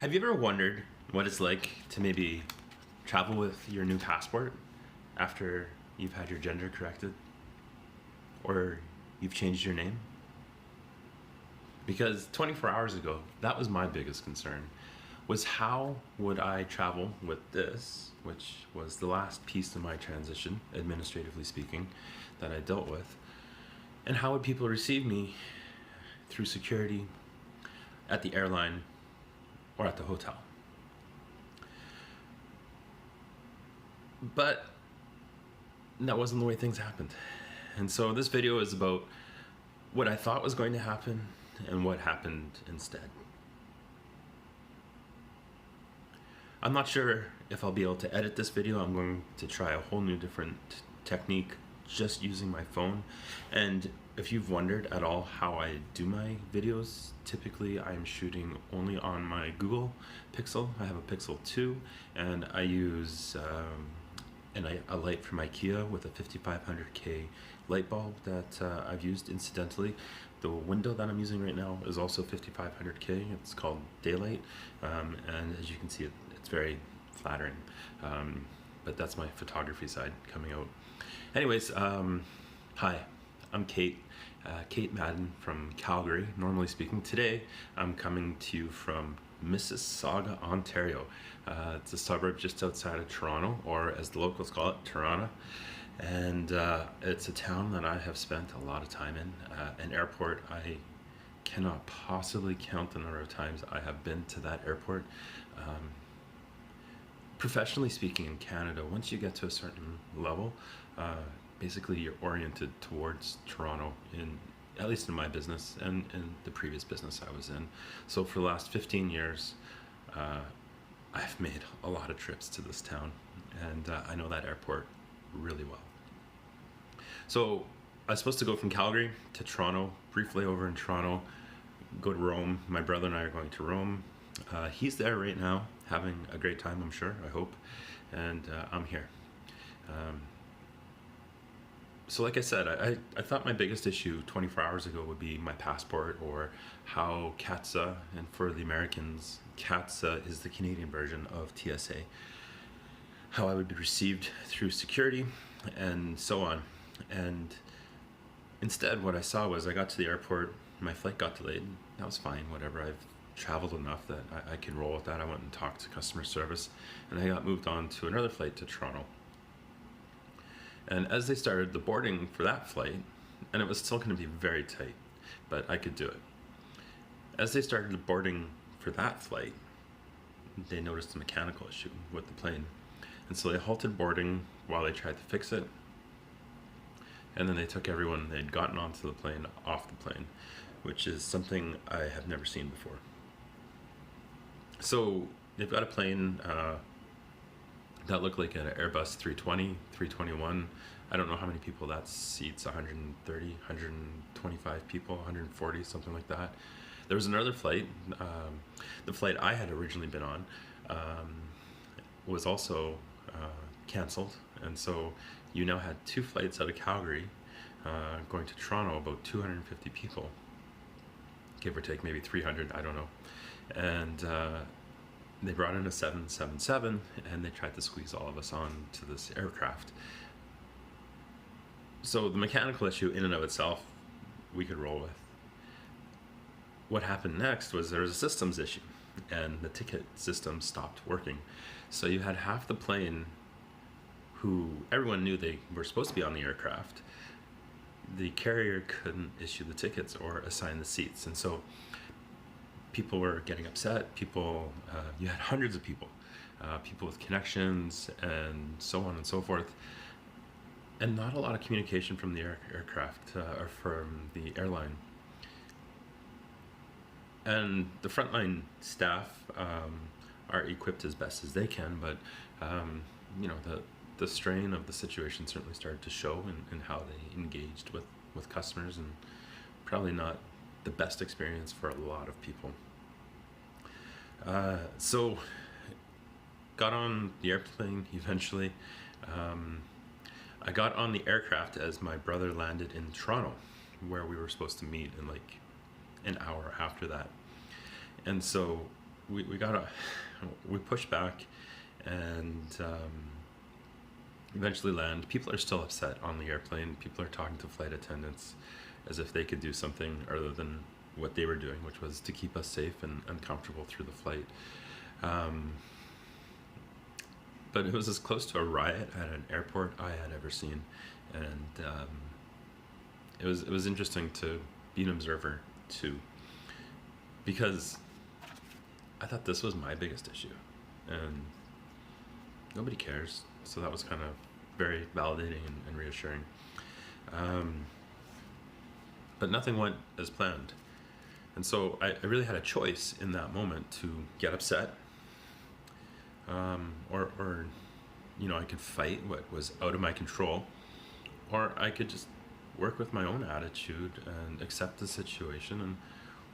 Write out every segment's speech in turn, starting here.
Have you ever wondered what it's like to maybe travel with your new passport after you've had your gender corrected or you've changed your name? Because 24 hours ago, that was my biggest concern, was how would I travel with this, which was the last piece of my transition, administratively speaking, that I dealt with, and how would people receive me through security at the airline or at the hotel. But that wasn't the way things happened. And so this video is about what I thought was going to happen and what happened instead. I'm not sure if I'll be able to edit this video. I'm going to try a whole new different technique just using my phone. And if you've wondered at all how I do my videos, typically I'm shooting only on my Google Pixel. I have a Pixel 2 and I use a light from IKEA with a 5500K light bulb that I've used incidentally. The window that I'm using right now is also 5500K. It's called Daylight, and as you can see, it's very flattering. But that's my photography side coming out. Anyways, hi, I'm Kate Madden from Calgary, normally speaking. Today, I'm coming to you from Mississauga, Ontario. It's a suburb just outside of Toronto, or as the locals call it, Toronto. And it's a town that I have spent a lot of time in. An airport, I cannot possibly count the number of times I have been to that airport. Professionally speaking, in Canada, once you get to a certain level, basically you're oriented towards Toronto, at least in my business and in the previous business I was in. So for the last 15 years, I've made a lot of trips to this town, and I know that airport really well. So I was supposed to go from Calgary to Toronto, briefly over in Toronto, go to Rome. My brother and I are going to Rome. He's there right now, having a great time, I'm sure, I hope, and I'm here. So like I said, I thought my biggest issue 24 hours ago would be my passport, or how CATSA, and for the Americans, CATSA is the Canadian version of TSA, how I would be received through security and so on. And instead what I saw was I got to the airport, my flight got delayed. That was fine, whatever. I've traveled enough that I can roll with that. I went and talked to customer service, and I got moved on to another flight to Toronto. And as they started the boarding for that flight, and it was still going to be very tight, but I could do it. As they started the boarding for that flight, they noticed a mechanical issue with the plane. And so they halted boarding while they tried to fix it. And then they took everyone they'd gotten onto the plane off the plane, which is something I have never seen before. So they've got a plane that looked like an Airbus 320, 321. I don't know how many people that seats, 130, 125 people, 140, something like that. There was another flight, the flight I had originally been on was also canceled. And so you now had two flights out of Calgary going to Toronto, about 250 people, give or take maybe 300, I don't know. And they brought in a 777 and they tried to squeeze all of us on to this aircraft. So the mechanical issue in and of itself, we could roll with. What happened next was there was a systems issue, and the ticket system stopped working. So you had half the plane who everyone knew they were supposed to be on the aircraft. The carrier couldn't issue the tickets or assign the seats. And so people were getting upset. People, you had hundreds of people, people with connections and so on and so forth. And not a lot of communication from the aircraft or from the airline. And the frontline staff are equipped as best as they can, but you know, the strain of the situation certainly started to show in how they engaged with customers, and probably not the best experience for a lot of people. So got on the airplane eventually. I got on the aircraft as my brother landed in Toronto, where we were supposed to meet in like an hour after that. And so we pushed back, and eventually land. People are still upset on the airplane. People are talking to flight attendants as if they could do something other than what they were doing, which was to keep us safe and comfortable through the flight. But it was as close to a riot at an airport I had ever seen, and it was interesting to be an observer too, because I thought this was my biggest issue, and nobody cares. So that was kind of very validating and reassuring. But nothing went as planned. And so I really had a choice in that moment to get upset, or I could fight what was out of my control, or I could just work with my own attitude and accept the situation and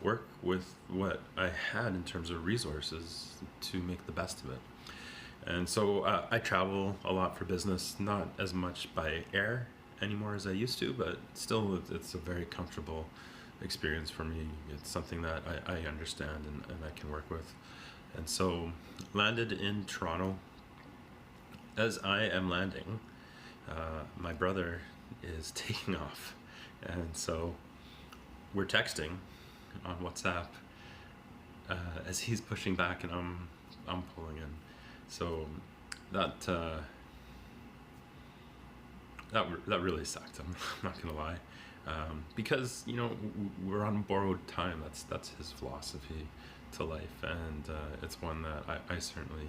work with what I had in terms of resources to make the best of it. And so I travel a lot for business, not as much by air anymore as I used to, but still it's a very comfortable experience for me. It's something that I understand and I can work with. And so landed in Toronto. As I am landing, my brother is taking off, and so we're texting on WhatsApp as he's pushing back and I'm pulling in. So that really sucked. I'm not gonna lie, because we're on borrowed time. That's his philosophy to life, and it's one that I certainly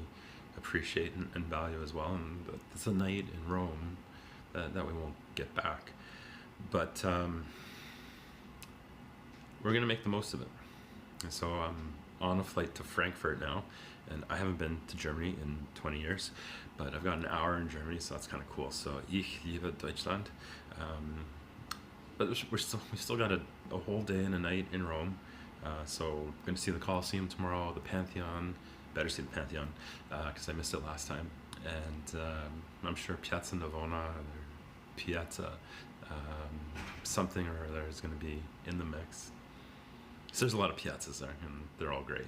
appreciate and value as well. And it's a night in Rome that we won't get back, but we're gonna make the most of it. And so I'm on a flight to Frankfurt now, and I haven't been to Germany in 20 years, but I've got an hour in Germany, so that's kind of cool. So ich liebe Deutschland. But we still got a whole day and a night in Rome. So I'm going to see the Colosseum tomorrow, the Pantheon. Better see the Pantheon because I missed it last time. And I'm sure Piazza Navona, or Piazza something or other is going to be in the mix. So there's a lot of piazzas there, and they're all great.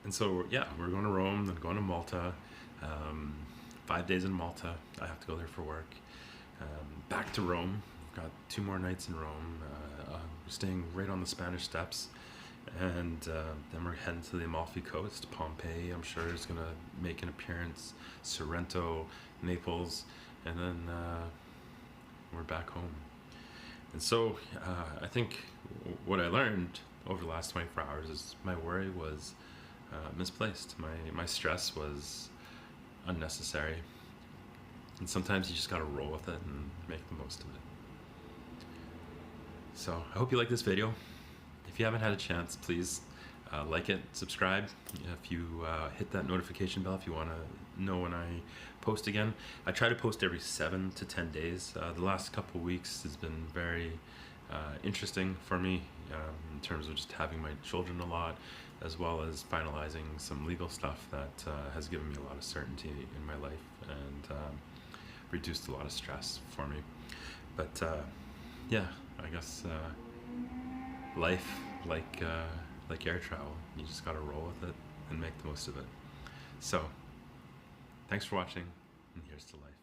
And so, yeah, we're going to Rome, then going to Malta. 5 days in Malta. I have to go there for work. Back to Rome. Got 2 more nights in Rome. We're staying right on the Spanish Steps. And then we're heading to the Amalfi Coast. Pompeii, I'm sure, is going to make an appearance. Sorrento, Naples. And then we're back home. And so I think what I learned over the last 24 hours is my worry was misplaced. My stress was unnecessary. And sometimes you just got to roll with it and make the most of it. So I hope you like this video. If you haven't had a chance, please like it, subscribe. If you hit that notification bell if you want to know when I post again. I try to post every 7 to 10 days. The last couple weeks has been very interesting for me in terms of just having my children a lot, as well as finalizing some legal stuff that has given me a lot of certainty in my life and reduced a lot of stress for me. But yeah, I guess life, like air travel, you just got to roll with it and make the most of it. So thanks for watching, and here's to life.